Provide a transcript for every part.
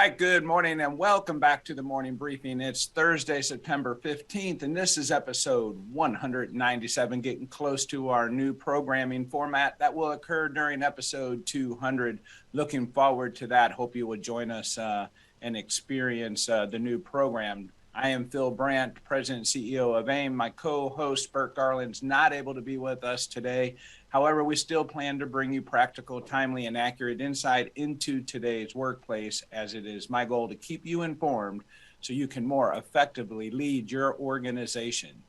right, good morning and welcome back to the morning briefing. It's Thursday, September 15th, and this is episode 197, getting close to our new programming format that will occur during episode 200. Looking forward to that. Hope you will join us and experience the new program. I am Phil Brandt, President and CEO of AIM. My co-host, Bert Garland's not able to be with us today. However, we still plan to bring you practical, timely, and accurate insight into today's workplace, as it is my goal to keep you informed so you can more effectively lead your organization.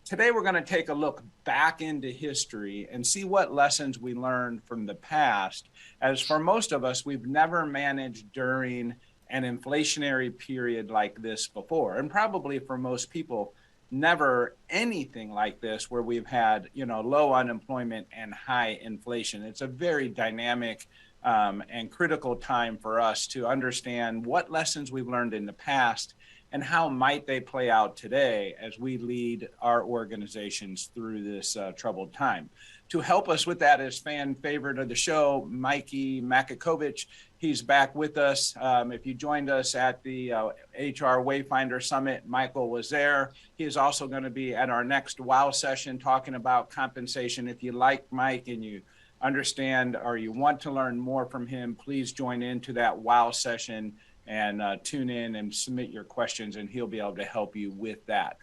Today, we're going to take a look back into history and see what lessons we learned from the past, as for most of us, we've never managed during an inflationary period like this before, and probably for most people, never anything like this where we've had, low unemployment and high inflation. It's a very dynamic and critical time for us to understand what lessons we've learned in the past and how might they play out today as we lead our organizations through this troubled time. To help us with that is fan favorite of the show, Michael Maciekowich. He's back with us. If you joined us at the HR Wayfinder Summit, Michael was there. He is also going to be at our next WOW session talking about compensation. If you like Mike and you understand or you want to learn more from him, please join into that WOW session and tune in and submit your questions, and he'll be able to help you with that.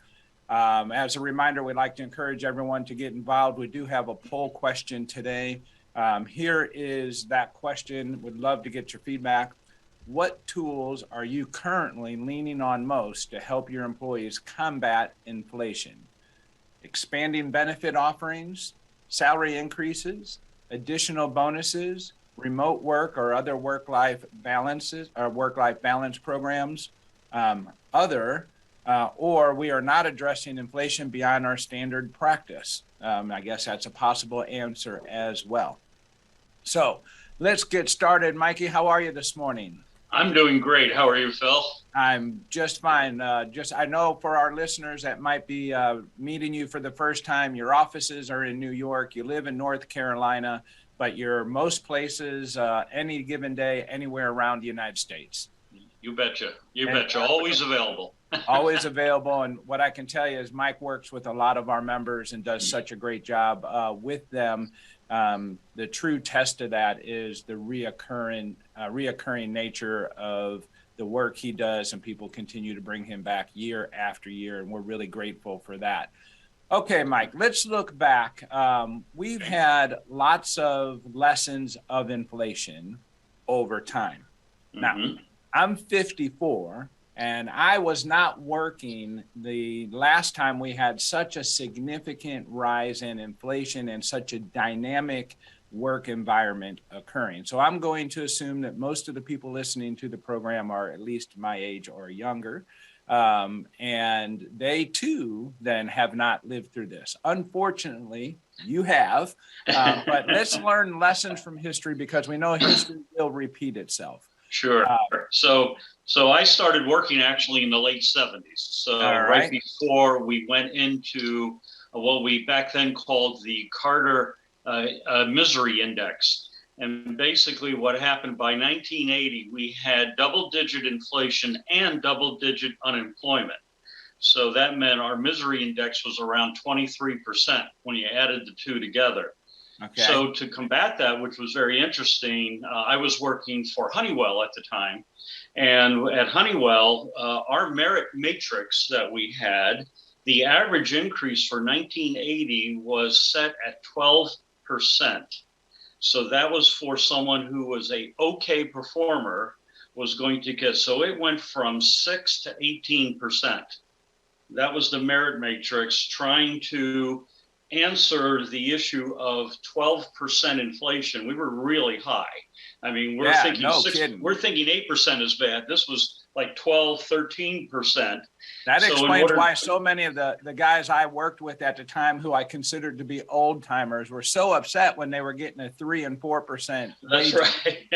As a reminder, we'd like to encourage everyone to get involved. We do have a poll question today. Here is that question. Would love to get your feedback. What tools are you currently leaning on most to help your employees combat inflation? Expanding benefit offerings, salary increases, additional bonuses, remote work or other work-life balance programs, or we are not addressing inflation beyond our standard practice. I guess that's a possible answer as well. So let's get started. Mikey, how are you this morning? I'm doing great. How are you, Phil? I'm just fine. I know for our listeners that might be meeting you for the first time, your offices are in New York, you live in North Carolina, but you're most places, any given day, anywhere around the United States. You betcha. You betcha. Always available. Always available. And what I can tell you is Mike works with a lot of our members and does such a great job with them. The true test of that is the reoccurring nature of the work he does, and people continue to bring him back year after year, and we're really grateful for that. Okay, Mike, let's look back. We've had lots of lessons of inflation over time. Now, I'm 54, and I was not working the last time we had such a significant rise in inflation and such a dynamic work environment occurring. So I'm going to assume that most of the people listening to the program are at least my age or younger. And they too then have not lived through this. Unfortunately, you have, but let's learn lessons from history because we know history will repeat itself. Sure. So I started working actually in the late 70s. So right before we went into what we back then called the Carter Misery Index. And basically what happened by 1980, we had double-digit inflation and double-digit unemployment. So that meant our misery index was around 23% when you added the two together. Okay. So to combat that, which was very interesting, I was working for Honeywell at the time. And at Honeywell, our merit matrix that we had, the average increase for 1980 was set at 12%. So that was for someone who was a okay performer was going to get, so it went from 6 to 18%. That was the merit matrix trying to answer the issue of 12% inflation. We were really high. I mean, we're thinking 8% is bad. This was like 12, 13%. That explains why so many of the guys I worked with at the time who I considered to be old timers were so upset when they were getting a 3 and 4%. That's right.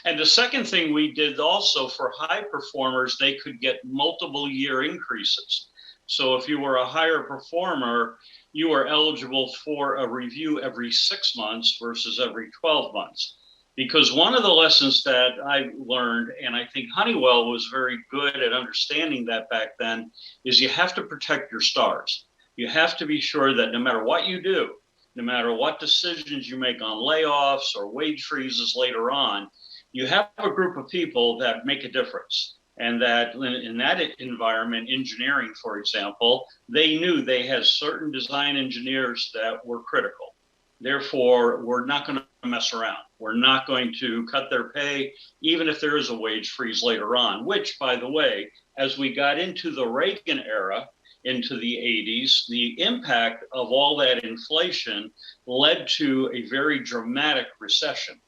And the second thing we did also for high performers, they could get multiple year increases. So if you were a higher performer, you were eligible for a review every 6 months versus every 12 months. Because one of the lessons that I learned, and I think Honeywell was very good at understanding that back then, is you have to protect your stars. You have to be sure that no matter what you do, no matter what decisions you make on layoffs or wage freezes later on, you have a group of people that make a difference. And that in that environment, engineering, for example, they knew they had certain design engineers that were critical. Therefore, we're not going to mess around. We're not going to cut their pay, even if there is a wage freeze later on, which, by the way, as we got into the Reagan era, into the 80s, the impact of all that inflation led to a very dramatic recession.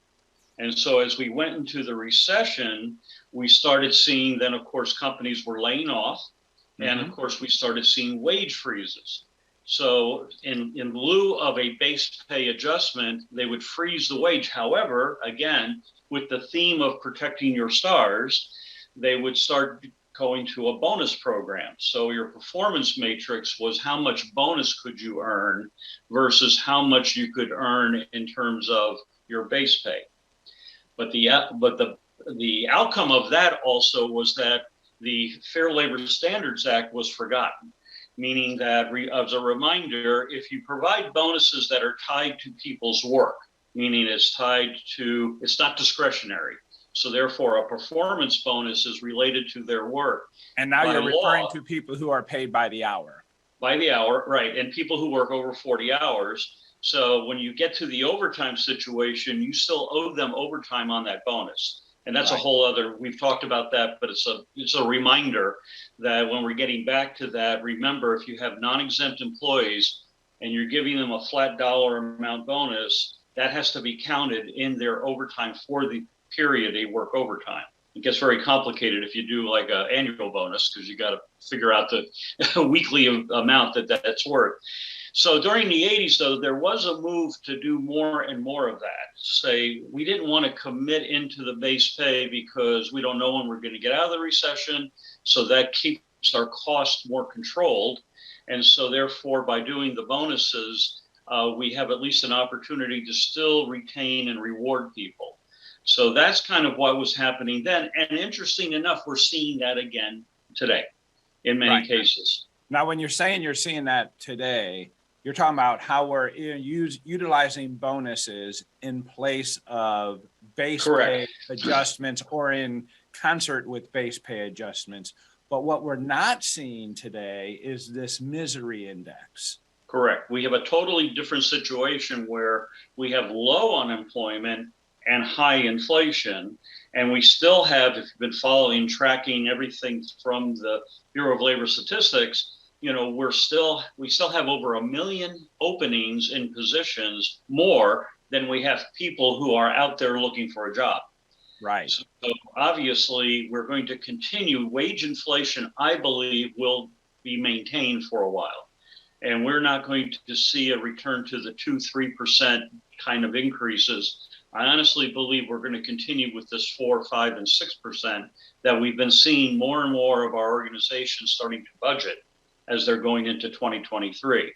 And so as we went into the recession, we started seeing then, of course, companies were laying off. Mm-hmm. And of course, we started seeing wage freezes. So in lieu of a base pay adjustment, they would freeze the wage. However, again, with the theme of protecting your stars, they would start going to a bonus program. So your performance matrix was how much bonus could you earn versus how much you could earn in terms of your base pay. But the outcome of that also was that the Fair Labor Standards Act was forgotten, meaning that as a reminder, if you provide bonuses that are tied to people's work, meaning it's not discretionary. So therefore, a performance bonus is related to their work. And now you're referring to people who are paid by the hour. By the hour, right. And people who work over 40 hours. So when you get to the overtime situation, you still owe them overtime on that bonus. And that's right. A whole other, we've talked about that, but it's a reminder that when we're getting back to that, remember, if you have non-exempt employees and you're giving them a flat dollar amount bonus, that has to be counted in their overtime for the period they work overtime. It gets very complicated if you do like an annual bonus because you got to figure out the weekly amount that's worth. So during the 80s, though, there was a move to do more and more of that. Say, we didn't want to commit into the base pay because we don't know when we're going to get out of the recession. So that keeps our costs more controlled. And so therefore, by doing the bonuses, we have at least an opportunity to still retain and reward people. So that's kind of what was happening then. And interesting enough, we're seeing that again today in many cases. Now, when you're saying you're seeing that today, you're talking about how we're utilizing bonuses in place of base pay adjustments or in concert with base pay adjustments. But what we're not seeing today is this misery index. Correct. We have a totally different situation where we have low unemployment and high inflation. And we still have, if you've been following, tracking everything from the Bureau of Labor Statistics, you know, we still have over 1 million openings in positions more than we have people who are out there looking for a job. Right. So obviously, we're going to continue. Wage inflation, I believe, will be maintained for a while. And we're not going to see a return to the 2-3% kind of increases. I honestly believe we're going to continue with this 4, 5, and 6% that we've been seeing more and more of our organizations starting to budget as they're going into 2023.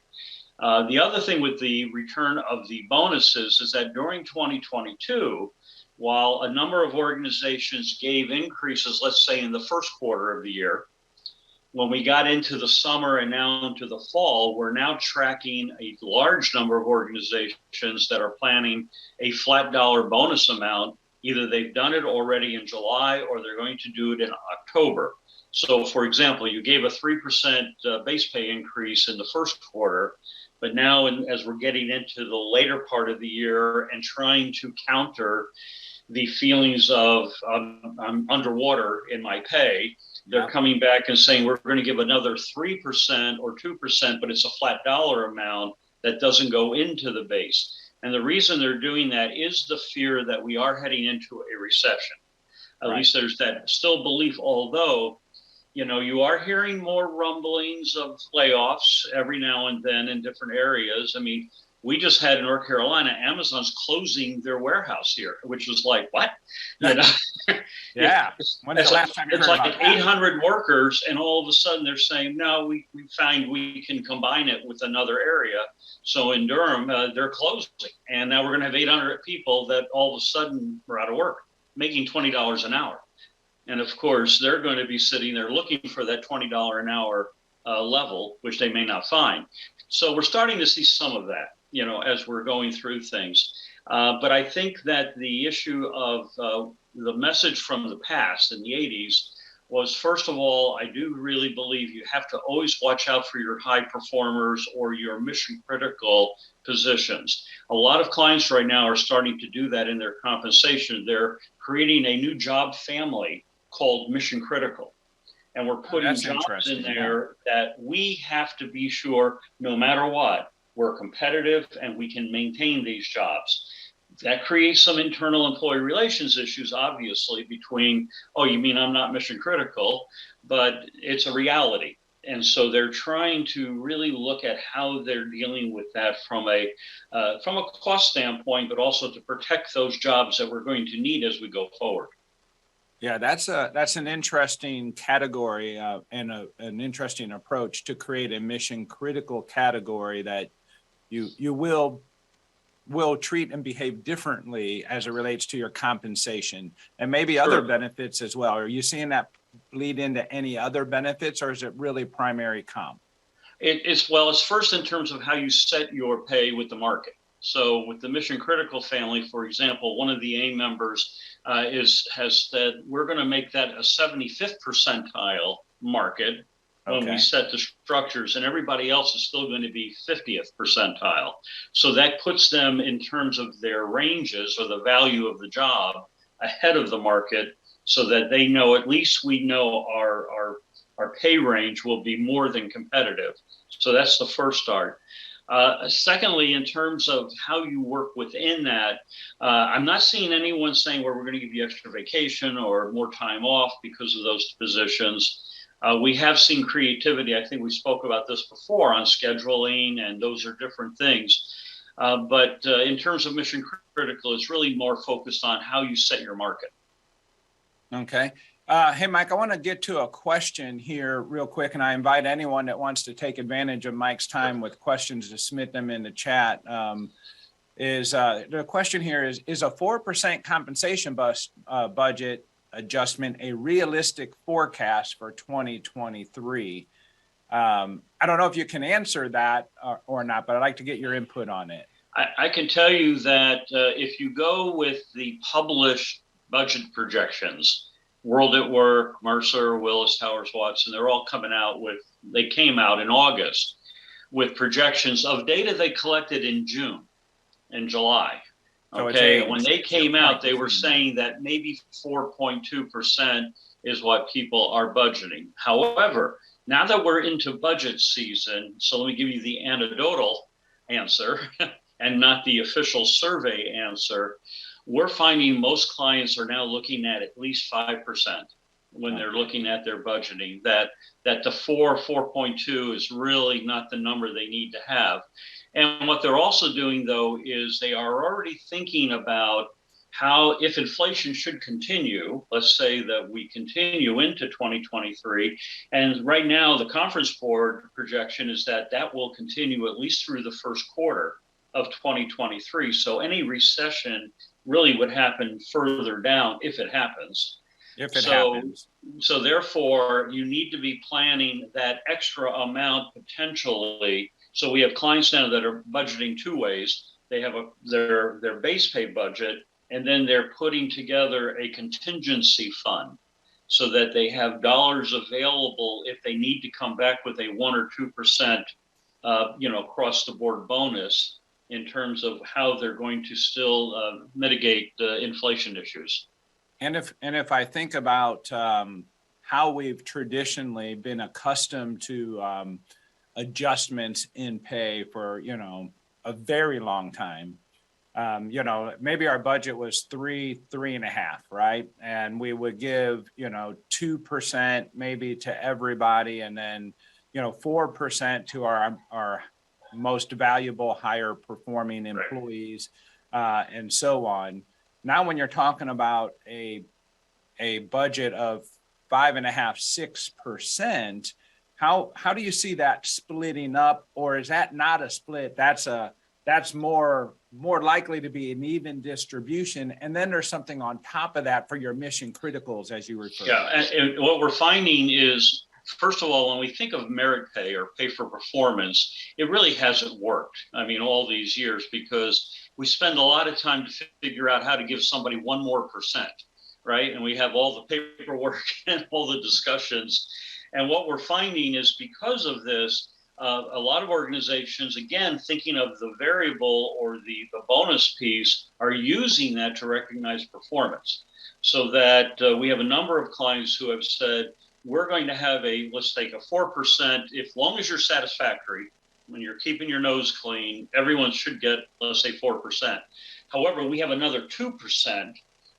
The other thing with the return of the bonuses is that during 2022, while a number of organizations gave increases, let's say in the first quarter of the year, when we got into the summer and now into the fall, we're now tracking a large number of organizations that are planning a flat dollar bonus amount. Either they've done it already in July or they're going to do it in October. So, for example, you gave a 3% base pay increase in the first quarter, but now as we're getting into the later part of the year and trying to counter the feelings of I'm underwater in my pay, they're coming back and saying we're going to give another 3% or 2%, but it's a flat dollar amount that doesn't go into the base. And the reason they're doing that is the fear that we are heading into a recession. At least there's that still belief, although, you know, you are hearing more rumblings of layoffs every now and then in different areas. I mean, We just had in North Carolina, Amazon's closing their warehouse here, which was like, what? You know, yeah. When's the last time you heard like about that? 800 workers, and all of a sudden they're saying, no, we find we can combine it with another area. So in Durham, they're closing, and now we're going to have 800 people that all of a sudden are out of work, making $20 an hour. And of course, they're going to be sitting there looking for that $20 an hour level, which they may not find. So we're starting to see some of that, you know, as we're going through things. But I think that the issue of the message from the past in the 80s was, first of all, I do really believe you have to always watch out for your high performers or your mission critical positions. A lot of clients right now are starting to do that in their compensation. They're creating a new job family called mission critical. And we're putting jobs in there that we have to be sure, no matter what, we're competitive and we can maintain these jobs. That creates some internal employee relations issues, obviously, between, oh, you mean I'm not mission critical, but it's a reality. And so they're trying to really look at how they're dealing with that from a cost standpoint, but also to protect those jobs that we're going to need as we go forward. Yeah, that's an interesting category and an interesting approach to create a mission critical category that you will treat and behave differently as it relates to your compensation and maybe other benefits as well. Are you seeing that bleed into any other benefits, or is it really primary comp? It's first in terms of how you set your pay with the market. So with the mission critical family, for example, one of the AIM members has said, we're going to make that a 75th percentile market when we set the structures, and everybody else is still going to be 50th percentile. So that puts them in terms of their ranges or the value of the job ahead of the market, so that they know, at least we know our pay range will be more than competitive. So that's the first start. Secondly, in terms of how you work within that, I'm not seeing anyone saying, well, we're going to give you extra vacation or more time off because of those positions. We have seen creativity. I think we spoke about this before on scheduling, and those are different things. But in terms of mission critical, it's really more focused on how you set your market. Okay. Hey, Mike, I want to get to a question here real quick, and I invite anyone that wants to take advantage of Mike's time with questions to submit them in the chat. The question here is a 4% compensation budget adjustment a realistic forecast for 2023? I don't know if you can answer that or not, but I'd like to get your input on it. I can tell you that if you go with the published budget projections, World at Work, Mercer, Willis, Towers Watson, they're all coming out they came out in August with projections of data they collected in June and July. Okay, so when they came out, they were saying that maybe 4.2% is what people are budgeting. However, now that we're into budget season, so let me give you the anecdotal answer and not the official survey answer. We're finding most clients are now looking at least 5% when they're looking at their budgeting, that the 4.2 is really not the number they need to have. And what they're also doing, though, is they are already thinking about how, if inflation should continue, let's say that we continue into 2023, and right now the Conference Board projection is that will continue at least through the first quarter of 2023. So any recession really would happen further down if it happens. So therefore, you need to be planning that extra amount potentially. So we have clients now that are budgeting two ways. They have their base pay budget, and then they're putting together a contingency fund so that they have dollars available if they need to come back with a 1 or 2%, across the board bonus in terms of how they're going to still mitigate the inflation issues. And if I think about how we've traditionally been accustomed to adjustments in pay for, a very long time, maybe our budget was 3.5, right? And we would give, 2% maybe to everybody, and then, 4% to our most valuable, higher performing employees, and so on. Now, when you're talking about a budget of 5.5–6%, how do you see that splitting up, or is that not a split? That's more likely to be an even distribution, and then there's something on top of that for your mission criticals, as you refer. Yeah, and what we're finding is, first of all, when we think of merit pay or pay for performance, it really hasn't worked. I mean, all these years, because we spend a lot of time to figure out how to give somebody 1 more percent, right? And we have all the paperwork and all the discussions. And what we're finding is, because of this, a lot of organizations, again, thinking of the variable or the bonus piece, are using that to recognize performance. So that we have a number of clients who have said, we're going to have let's take a 4%, if long as you're satisfactory, when you're keeping your nose clean, everyone should get, let's say, 4%. However, we have another 2%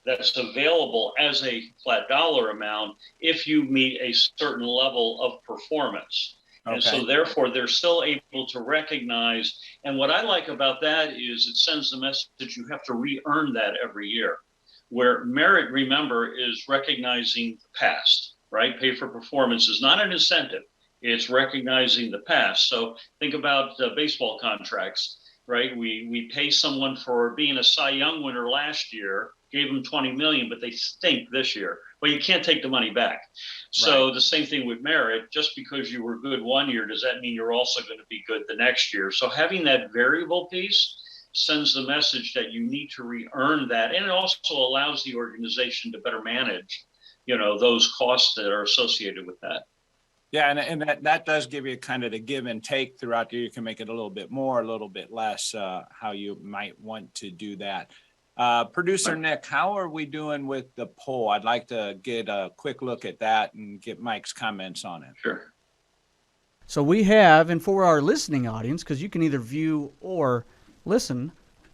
that's available as a flat dollar amount if you meet a certain level of performance. Okay. And so therefore, they're still able to recognize. And what I like about that is it sends the message you have to re-earn that every year. Where merit, remember, is recognizing the past, right? Pay for performance is not an incentive. It's recognizing the past. So think about baseball contracts, right? We pay someone for being a Cy Young winner last year, gave them $20 million, but they stink this year. Well, you can't take the money back. So the same thing with merit. Just because you were good one year, does that mean you're also going to be good the next year? So having that variable piece sends the message that you need to re-earn that. And it also allows the organization to better manage, those costs that are associated with that. Yeah, and that does give you kind of the give and take throughout the year. You can make it a little bit more, a little bit less, how you might want to do that. Producer Nick, how are we doing with the poll? I'd like to get a quick look at that and get Mike's comments on it. Sure. So we have, and for our listening audience, because you can either view or listen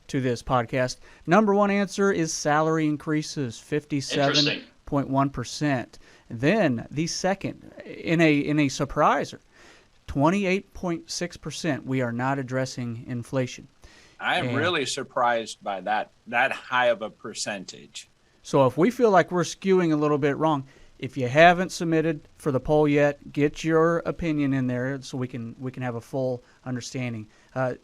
to this podcast, number one answer is salary increases, 57.1%. Then the second, in a surpriser, 28.6%, we are not addressing inflation. I am really surprised by that high of a percentage. So if we feel like we're skewing a little bit wrong, if you haven't submitted for the poll yet, get your opinion in there so we can have a full understanding.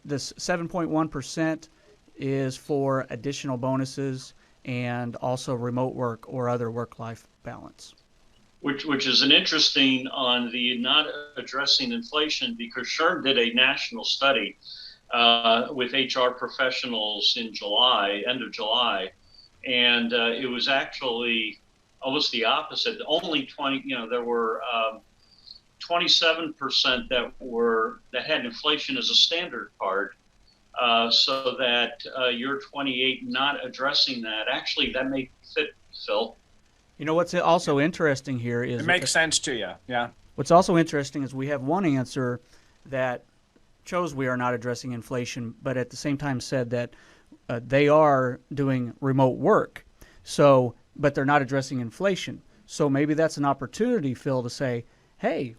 This 7.1% is for additional bonuses and also remote work or other work-life balance. Which is an interesting on the not addressing inflation, because SHRM did a national study with HR professionals in July, end of July, and it was actually almost the opposite. Only 20, there were 27% that had inflation as a standard part. So that you're 28 not addressing that. Actually, that may fit, Phil. What's also interesting here is... It makes sense to you, yeah. What's also interesting is we have one answer that chose we are not addressing inflation, but at the same time said that they are doing remote work. So, but they're not addressing inflation. So maybe that's an opportunity, Phil, to say, hey,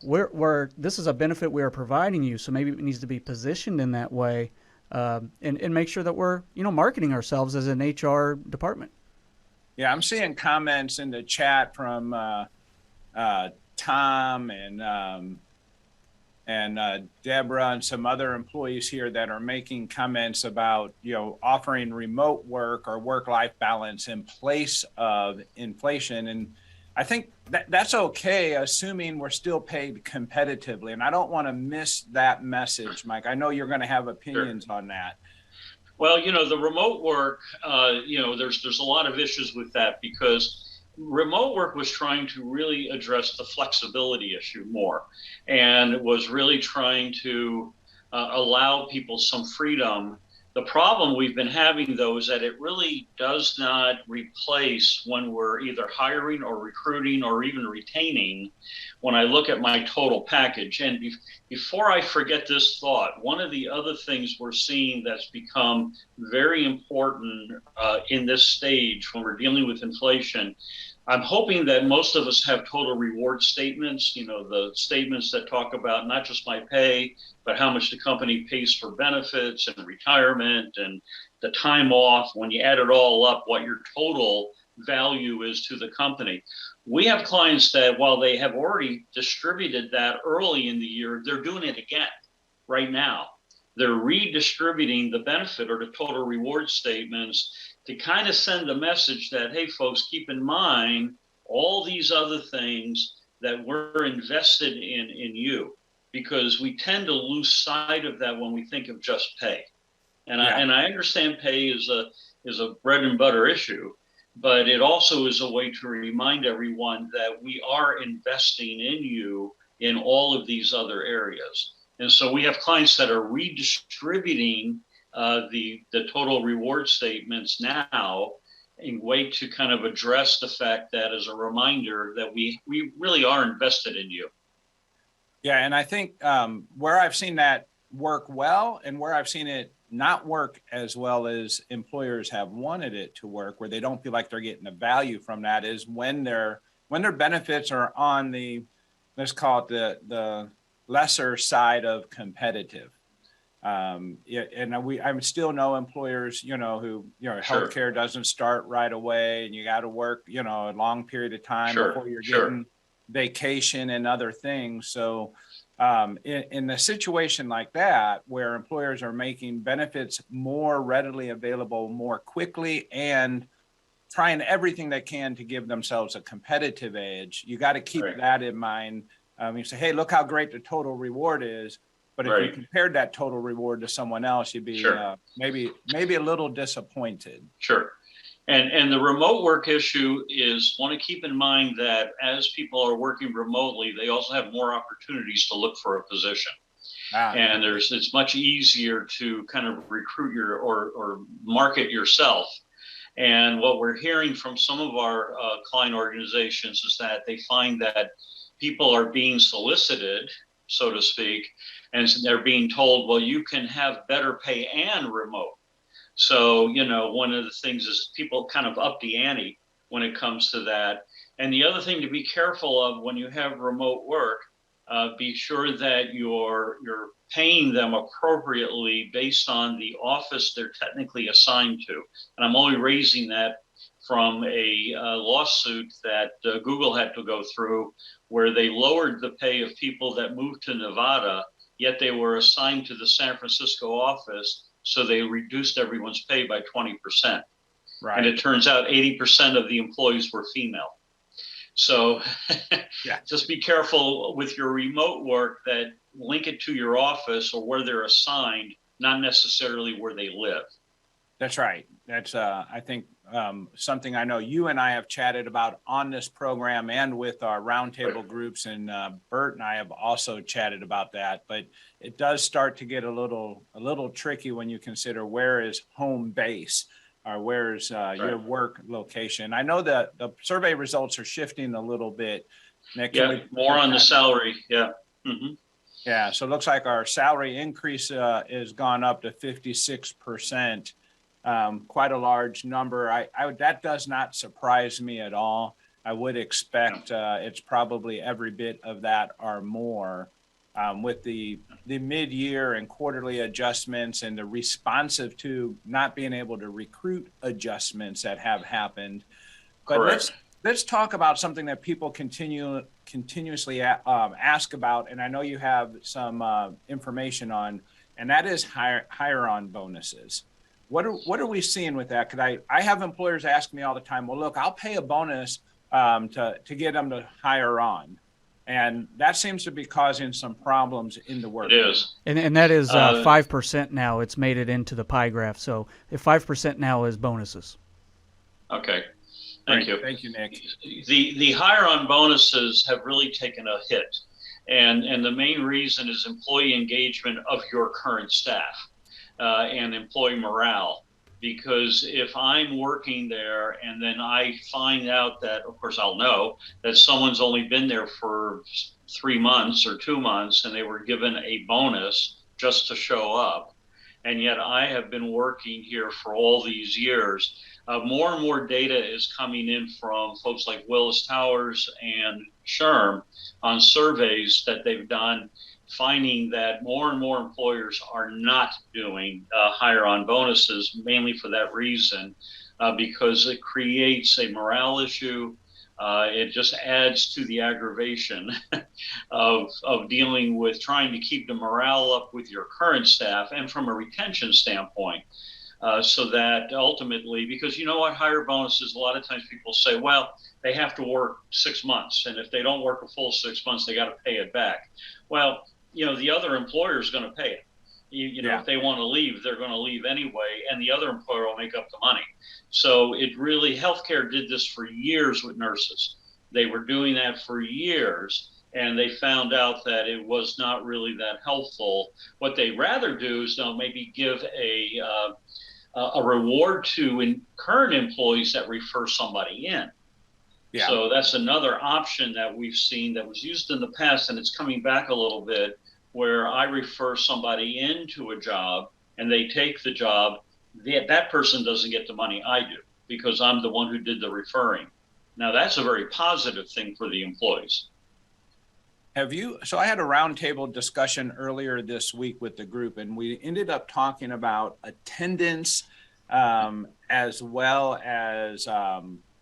this is a benefit we are providing you. So maybe it needs to be positioned in that way, and make sure that we're, marketing ourselves as an HR department. Yeah, I'm seeing comments in the chat from Tom and Deborah and some other employees here that are making comments about, offering remote work or work-life balance in place of inflation. And I think that's okay, assuming we're still paid competitively. And I don't want to miss that message, Mike. I know you're going to have opinions on that. Well, the remote work, there's a lot of issues with that, because remote work was trying to really address the flexibility issue more, and was really trying to allow people some freedom. The problem we've been having, though, is that it really does not replace, when we're either hiring or recruiting or even retaining, when I look at my total package. And before I forget this thought, one of the other things we're seeing that's become very important in this stage when we're dealing with inflation, I'm hoping that most of us have total reward statements, the statements that talk about not just my pay, but how much the company pays for benefits and retirement and the time off. When you add it all up, what your total value is to the company. We have clients that while they have already distributed that early in the year, they're doing it again right now. They're redistributing the benefit or the total reward statements to kind of send the message that, hey, folks, keep in mind all these other things that we're invested in you, because we tend to lose sight of that when we think of just pay. And I understand pay is a bread and butter issue, but it also is a way to remind everyone that we are investing in you in all of these other areas. And so we have clients that are redistributing the total reward statements now in a way to kind of address the fact that as a reminder that we really are invested in you. Yeah, and I think where I've seen that work well and where I've seen it not work as well as employers have wanted it to work, where they don't feel like they're getting the value from that, is when their benefits are on the, let's call it the lesser side of competitive. And I still know employers, who, healthcare doesn't start right away, and you got to work, a long period of time before you're getting vacation and other things. So in a situation like that, where employers are making benefits more readily available more quickly and trying everything they can to give themselves a competitive edge, you got to keep that in mind. You say, hey, look how great the total reward is. But if you compared that total reward to someone else, you'd be maybe a little disappointed. Sure. And the remote work issue is, want to keep in mind that as people are working remotely, they also have more opportunities to look for a position. And it's much easier to kind of recruit or market yourself. And what we're hearing from some of our client organizations is that they find that people are being solicited, so to speak, and they're being told, well, you can have better pay and remote. So, one of the things is people kind of up the ante when it comes to that. And the other thing to be careful of when you have remote work, be sure that you're paying them appropriately based on the office they're technically assigned to. And I'm only raising that from a lawsuit that Google had to go through, where they lowered the pay of people that moved to Nevada, yet they were assigned to the San Francisco office. So they reduced everyone's pay by 20%. Right. And it turns out 80% of the employees were female. So just be careful with your remote work that link it to your office or where they're assigned, not necessarily where they live. That's right. That's, I think, something I know you and I have chatted about on this program and with our roundtable groups, and Bert and I have also chatted about that. But it does start to get a little tricky when you consider where is home base or where's your work location. I know that the survey results are shifting a little bit. Nick, more on the salary. Yeah. Mm-hmm. Yeah. So it looks like our salary increase has gone up to 56%. Quite a large number. That does not surprise me at all. I would expect it's probably every bit of that or more, with the mid-year and quarterly adjustments and the responsive to not being able to recruit adjustments that have happened. But let's talk about something that people continuously ask about, and I know you have some information on, and that is hire on bonuses. What are we seeing with that? Because I have employers ask me all the time, well, look, I'll pay a bonus to get them to hire on. And that seems to be causing some problems in the work. It is. And that is 5% now. It's made it into the pie graph. So if 5% now is bonuses. Okay. Thank you. Thank you, Nick. The hire on bonuses have really taken a hit. And the main reason is employee engagement of your current staff. And employee morale. because if I'm working there and then I find out that, of course, I'll know that someone's only been there for 3 months or 2 months and they were given a bonus just to show up, and yet I have been working here for all these years. More and more data is coming in from folks like Willis Towers and SHRM on surveys that they've done, finding that more and more employers are not doing higher on bonuses, mainly for that reason, because it creates a morale issue. It just adds to the aggravation of dealing with trying to keep the morale up with your current staff and from a retention standpoint. So that ultimately, because you know what, higher bonuses, a lot of times people say, well, they have to work 6 months. And if they don't work a full 6 months, they got to pay it back. Well, the other employer is going to pay it. If they want to leave, they're going to leave anyway, and the other employer will make up the money. So it really, healthcare did this for years with nurses. They were doing that for years, and they found out that it was not really that helpful. What they rather do is maybe give a reward to current employees that refer somebody in. Yeah. So that's another option that we've seen that was used in the past, and it's coming back a little bit, where I refer somebody into a job and they take the job. That person doesn't get the money, I do, because I'm the one who did the referring. Now, that's a very positive thing for the employees. So I had a roundtable discussion earlier this week with the group, and we ended up talking about attendance as well as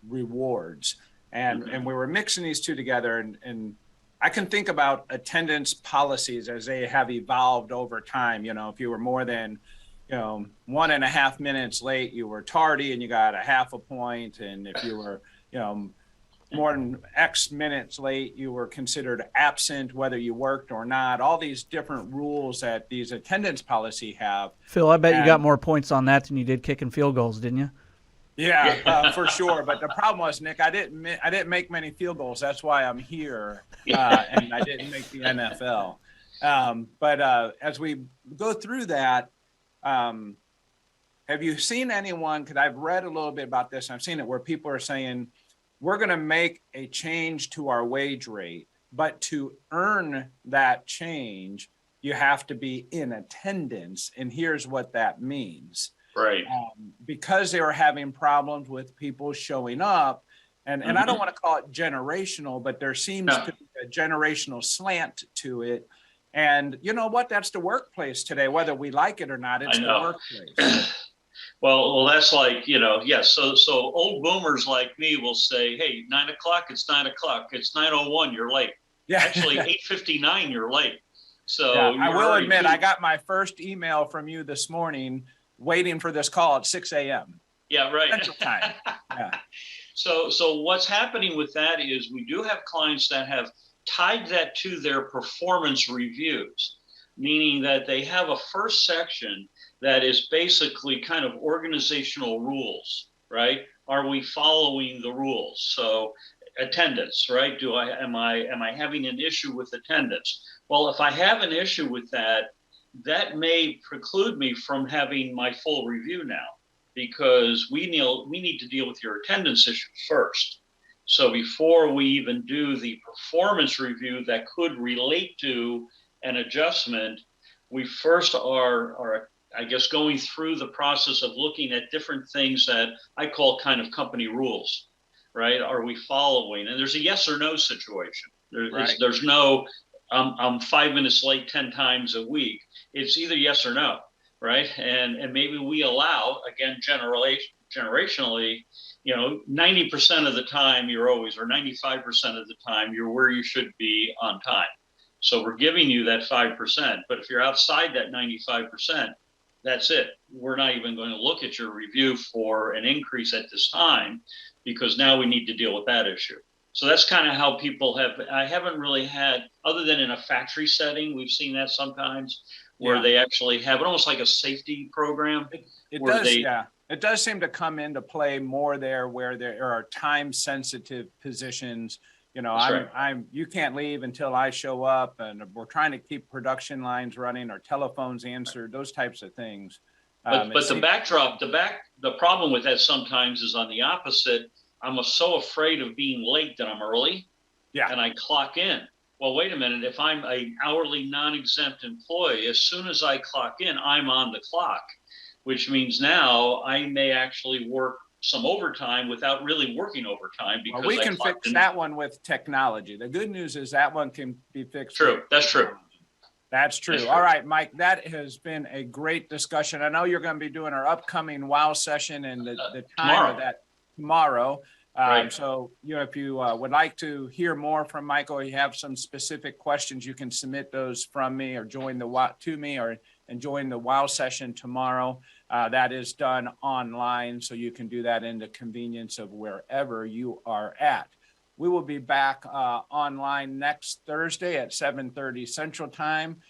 rewards. And we were mixing these two together, and I can think about attendance policies as they have evolved over time. If you were more than 1.5 minutes late, you were tardy and you got a half a point. And if you were, more than X minutes late, you were considered absent, whether you worked or not. All these different rules that these attendance policy have. Phil, I bet you got more points on that than you did kicking field goals, didn't you? Yeah, for sure. But the problem was, Nick, I didn't make many field goals. That's why I'm here, and I didn't make the NFL. But as we go through that, have you seen anyone? Because I've read a little bit about this. I've seen it where people are saying, we're going to make a change to our wage rate, but to earn that change, you have to be in attendance. And here's what that means. Right. Because they were having problems with people showing up. And I don't want to call it generational, but there seems to be a generational slant to it. And you know what? That's the workplace today, whether we like it or not. It's the workplace. Well, that's like, yes. So old boomers like me will say, hey, 9 o'clock, it's 9 o'clock. It's 9:01, you're late. Yeah. Actually, 8:59, you're late. So I will admit, I got my first email from you this morning waiting for this call at 6 a.m. Yeah, right. Central time. Yeah. So what's happening with that is we do have clients that have tied that to their performance reviews, meaning that they have a first section that is basically kind of organizational rules, right? Are we following the rules? So attendance, right? Am I having an issue with attendance? Well, if I have an issue with that, that may preclude me from having my full review now, because we need to deal with your attendance issue first. So before we even do the performance review that could relate to an adjustment, we first are I guess, going through the process of looking at different things that I call kind of company rules, right? Are we following? And there's a yes or no situation. There's no, I'm 5 minutes late 10 times a week. It's either yes or no, right? And maybe we allow, again, generationally, 90% of the time you're always, or 95% of the time you're where you should be on time. So we're giving you that 5%, but if you're outside that 95%, that's it. We're not even going to look at your review for an increase at this time, because now we need to deal with that issue. So that's kind of how people I haven't really had, other than in a factory setting, we've seen that sometimes where they actually have it almost like a safety program. It does, yeah. It does seem to come into play more there where there are time sensitive positions. You can't leave until I show up, and we're trying to keep production lines running or telephones answered, those types of things. But the problem with that sometimes is on the opposite. I'm so afraid of being late that I'm early. Yeah. And I clock in. Well, wait a minute. If I'm an hourly non-exempt employee, as soon as I clock in, I'm on the clock, which means now I may actually work some overtime without really working overtime because we can fix that one with technology. The good news is that one can be fixed. True. That's true. That's true. All right, Mike, that has been a great discussion. I know you're going to be doing our upcoming WOW session and the time tomorrow. Of that tomorrow. Right. So, if you would like to hear more from Michael, or you have some specific questions, you can submit those from me or join the WOW session tomorrow. That is done online, so you can do that in the convenience of wherever you are at. We will be back online next Thursday at 7:30 Central Time.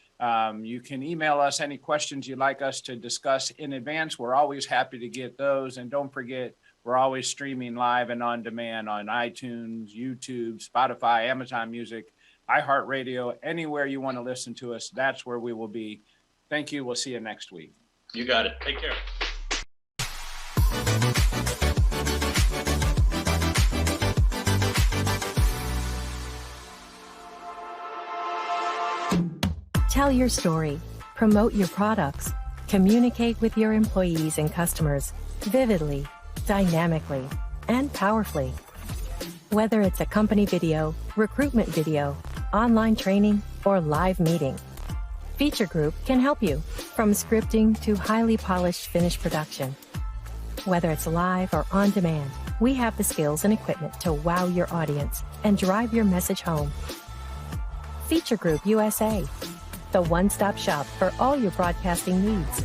You can email us any questions you'd like us to discuss in advance. We're always happy to get those. And don't forget, we're always streaming live and on demand on iTunes, YouTube, Spotify, Amazon Music, iHeartRadio, anywhere you want to listen to us. That's where we will be. Thank you. We'll see you next week. You got it. Take care. Tell your story, promote your products, communicate with your employees and customers vividly, dynamically, and powerfully. Whether it's a company video, recruitment video, online training, or live meeting, Feature Group can help you from scripting to highly polished finished production. Whether it's live or on demand, we have the skills and equipment to wow your audience and drive your message home. Feature Group USA, the one-stop shop for all your broadcasting needs.